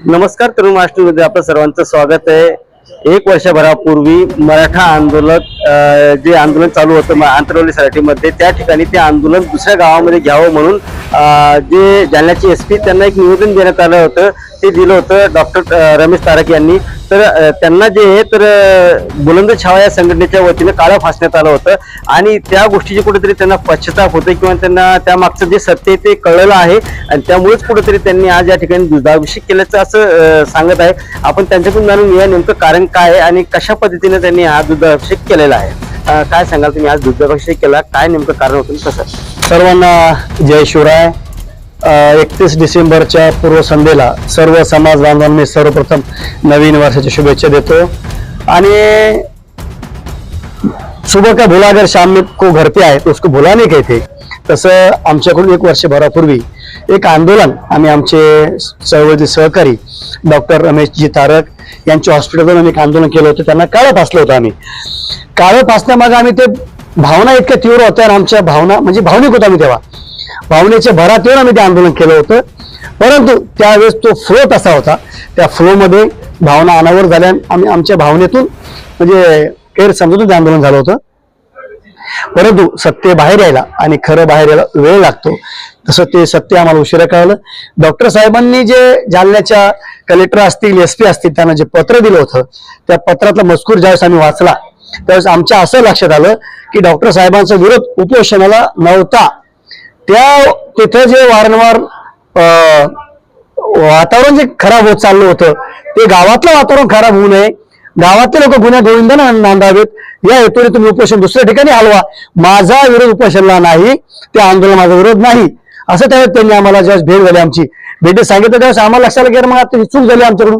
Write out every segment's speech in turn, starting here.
नमस्कार, तरुण महाराष्ट्रामध्ये आपलं सर्वांचं स्वागत आहे. एक वर्षभरापूर्वी मराठा आंदोलक जे आंदोलन चालू होतं आंतरवली सराटीमध्ये, त्या ठिकाणी ते आंदोलन दुसऱ्या गावामध्ये घ्यावं म्हणून जे जालन्याचे एसपी त्यांना एक निवेदन देण्यात आलं होतं. ते दिलं होतं डॉक्टर रमेश तारक यांनी. तर त्यांना जे आहे तर बुलंद छावा या संघटनेच्या वतीनं काळं फासण्यात आलं होतं आणि त्या गोष्टीची कुठेतरी त्यांना पश्चाताप होतोय किंवा त्यांना त्यामागचं जे सत्य आहे ते कळलेलं आहे आणि त्यामुळेच कुठेतरी त्यांनी आज या ठिकाणी दुधाभिषेक केल्याचं असं सांगत आहे. आपण त्यांच्याकडून जाणून घेऊया नेमकं कारण काय आहे आणि कशा पद्धतीने त्यांनी हा दुधाभिषेक केलेला आहे. काय सांगाल तुम्ही, आज दुधाभिषेक केला, काय नेमकं कारण होतं कसं? सर्वांना जय शिवराय. 31 डिसेंबरच्या पूर्वसंध्येला सर्व समाज बांधवांना मी सर्वप्रथम नवीन वर्षाच्या शुभेच्छा देतो. आणि सुबह का भुला अगर शाम को घर पे आए तो उसको भुला नहीं कहते. तसं आमच्याकडून एक वर्षभरापूर्वी एक आंदोलन आम्ही आमचे चळवळीचे सहकारी डॉक्टर रमेशजी तारक यांच्या हॉस्पिटलवरून एक आंदोलन केलं होतं. त्यांना काळं फासलं होतं. आम्ही काळं फासण्यामागे आम्ही ते भावना इतक्या तीव्र होत्या आणि आमच्या भावना म्हणजे भावनिक होतो आम्ही तेव्हा. भावनेच्या भरात येऊन आम्ही ते आंदोलन केलं होतं. परंतु त्यावेळेस तो फ्लो तसा होता, त्या फ्लोमध्ये भावना अनावर झाल्या. आम्ही आमच्या भावनेतून म्हणजे गैरसमजून ते आंदोलन झालं होतं. परंतु सत्य बाहेर यायला आणि खरं बाहेर यायला वेळ लागतो. तसं ते सत्य आम्हाला उशिरा कळलं. डॉक्टर साहेबांनी जे जालन्याच्या कलेक्टर असतील, एसपी असतील, त्यांना जे पत्र दिलं होतं, त्या पत्रातला मजकूर ज्यावेळेस आम्ही वाचला त्यावेळेस आमच्या असं लक्षात आलं की डॉक्टर साहेबांचा विरोध उपोषणाला नव्हता. त्या तिथं जे वारंवार वातावरण जे खराब होत चाललं होतं ते गावातलं वातावरण खराब होऊ नये, गावातले लोक गुन्ह्या गोविंदाने नांदावेत या हेतूने तुम्ही उपोषण दुसऱ्या ठिकाणी हलवा. माझा विरोध उपोषणाला नाही, ते आंदोलन माझा विरोध नाही असं त्यावेळेस त्यांनी आम्हाला ज्यावेळेस भेट झाली, आमची भेट सांगितलं त्यावेळेस आम्हाला लक्षात गेलं मग आता चूक झाली आमच्याकडून.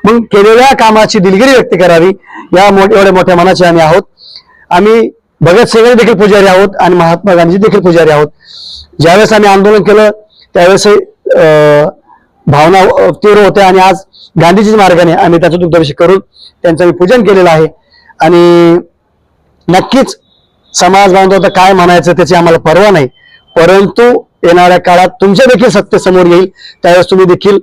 मग केलेल्या कामाची दिलगिरी व्यक्त करावी या एवढ्या मोठ्या मनाचे आम्ही आहोत. आम्ही भगतसिंग देखील पुजारी आहोत आणि महात्मा गांधी देखील पुजारी आहोत. ज्यावेळेस आम्ही आंदोलन केलं त्यावेळेस भावना तीव्र होत्या आणि आज गांधीजीच्या मार्गाने आम्ही त्याचा दुग्धाभिषेक करून त्यांचं मी पूजन केलेलं आहे. आणि नक्कीच समाज बांधव काय म्हणायचं त्याची आम्हाला पर्वा नाही, परंतु येणाऱ्या काळात तुमच्या देखील सत्य समोर येईल त्यावेळेस तुम्ही देखील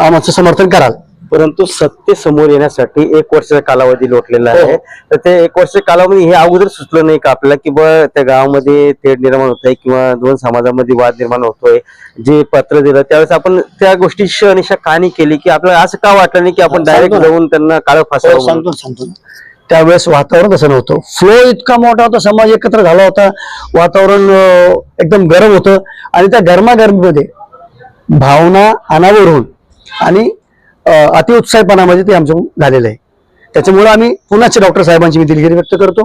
आमचं समर्थन कराल. परंतु सत्य समोर येण्यासाठी एक वर्षाचा कालावधी लोटलेला आहे. तर ते एक वर्षाच्या कालावधी हे अगोदर सुचलं नाही का आपल्याला की त्या गावामध्ये तेढ निर्माण होत आहे किंवा दोन समाजामध्ये वाद निर्माण होतोय? जे पत्र दिलं त्यावेळेस आपण त्या गोष्टी शनिशा कहाणी केली की आपल्याला असं का वाटलं नाही की आपण डायरेक्ट जाऊन त्यांना काळं फासावं? सांगतो त्यावेळेस वातावरण तसं नव्हतं. फ्लो इतका मोठा होता, समाज एकत्र झाला होता, वातावरण एकदम गरम होतं आणि त्या गरमागरमीमध्ये भावना अनावर होऊन आणि अतिउत्साहीपणामध्ये ते आमचं झालेलं आहे. त्याच्यामुळे आम्ही पुन्हा डॉक्टर साहेबांची मी दिलगिरी व्यक्त करतो.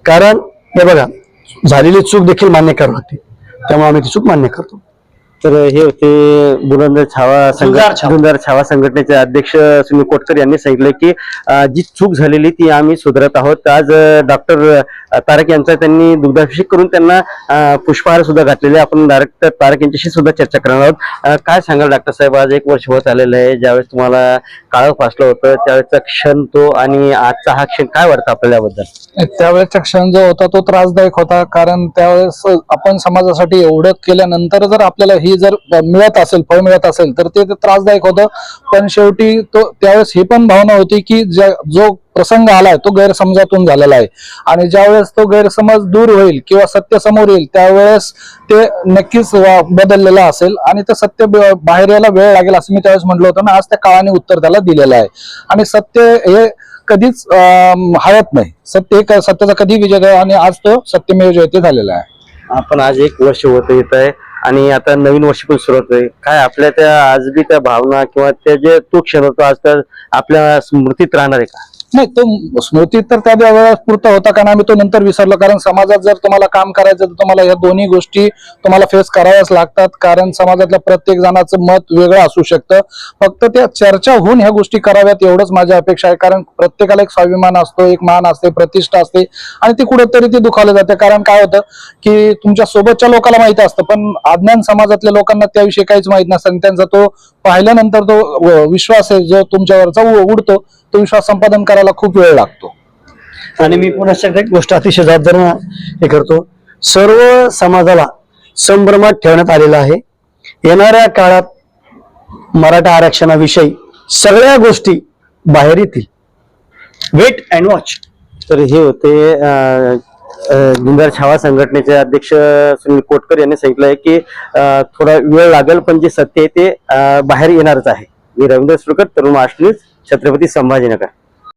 कारण हे बघा, झालेली चूक देखील मान्य करावी लागते, त्यामुळे आम्ही ती चूक मान्य करतो. तर हे होते बुलंद छावा संघटनेचे अध्यक्ष सुनील कोटकर यांनी सांगितलं की जी चूक झालेली ती आम्ही सुधारत आहोत. आज डॉक्टर तारक यांचा त्यांनी दुग्धाभिषेक करून त्यांना पुष्पहार सुद्धा घातलेले. आपण डायरेक्टर तारक यांच्याशी सुद्धा चर्चा करणार आहोत. काय सांगाल डॉक्टर साहेब, आज एक वर्ष होत आलेलं आहे ज्यावेळेस तुम्हाला काळं फासलं होतं त्यावेळेचा क्षण तो आणि आजचा हा क्षण काय वाटतं आपल्याला याबद्दल? त्यावेळेचा क्षण जो होता तो त्रासदायक होता. कारण त्यावेळेस आपण समाजासाठी एवढं केल्यानंतर जर आपल्याला ही जर मिळत असेल, फळ मिळत असेल तर ते त्रासदायक होतं. पण शेवटी तो त्यावेळेस ही पण भावना होती की जो प्रसंग आलाय तो गैरसमजातून झालेला आहे आणि ज्यावेळेस तो गैरसमज दूर होईल किंवा सत्य समोर येईल त्यावेळेस ते नक्कीच बदललेलं असेल आणि ते सत्य बाहेर यायला वेळ लागेल असं मी त्यावेळेस म्हटलं होतं ना. आज त्या काळाने उत्तर त्याला दिलेलं आहे आणि सत्य हे कधीच हरत नाही. सत्याचा कधी विजय आणि आज तो सत्यमेव जयते झालेला आहे. आपण आज एक वर्ष होत येत आहे आणि आता नवीन वर्ष पण सुरू होतोय. काय आपल्या त्या आज बी त्या भावना किंवा त्या जे तो क्षण होतो आज तर आपल्या स्मृतीत राहणार आहे का? नाही, तो स्मृती तर त्या वेळेस पुरता होता कारण आम्ही तो नंतर विसरलो. कारण समाजात जर तुम्हाला काम करायचं तर तुम्हाला या दोन्ही गोष्टी तुम्हाला फेस कराव्याच लागतात. कारण समाजातल्या प्रत्येक जणाचं मत वेगळं असू शकतं. फक्त त्या चर्चा होऊन ह्या गोष्टी कराव्यात एवढंच माझी अपेक्षा आहे. कारण प्रत्येकाला एक स्वाभिमान असतो, एक मान असते, प्रतिष्ठा असते आणि ती कुठेतरी ती दुखावली जाते. कारण काय होतं की तुमच्या सोबतच्या लोकांना माहिती असतं पण अज्ञान समाजातल्या लोकांना त्याविषयी काहीच माहित नसतं आणि त्यांचा तो पाहिल्यानंतर तो विश्वास आहे जो तुमच्यावरचा उडतो तो विश्वास संपादन करायला खूप वेळ लागतो. आणि मी पुन्हा एक गोष्ट अतिशय जबाबदारीने हे करतो, सर्व समाजाला संभ्रमात ठेवण्यात आलेला आहे. येणाऱ्या काळात मराठा आरक्षणाविषयी सगळ्या गोष्टी बाहेर येतील. Wait and watch. तर हे होते लिंगायत छावा संघटनेचे अध्यक्ष सुनील कोटकर यांनी सांगितलं आहे की थोडा वेळ लागेल पण जे सत्य आहे ते बाहेर येणारच आहे. मी रवींद्र सुरकर, तरुण महाराष्ट्र न्यूज, छत्रपती संभाजीनगर.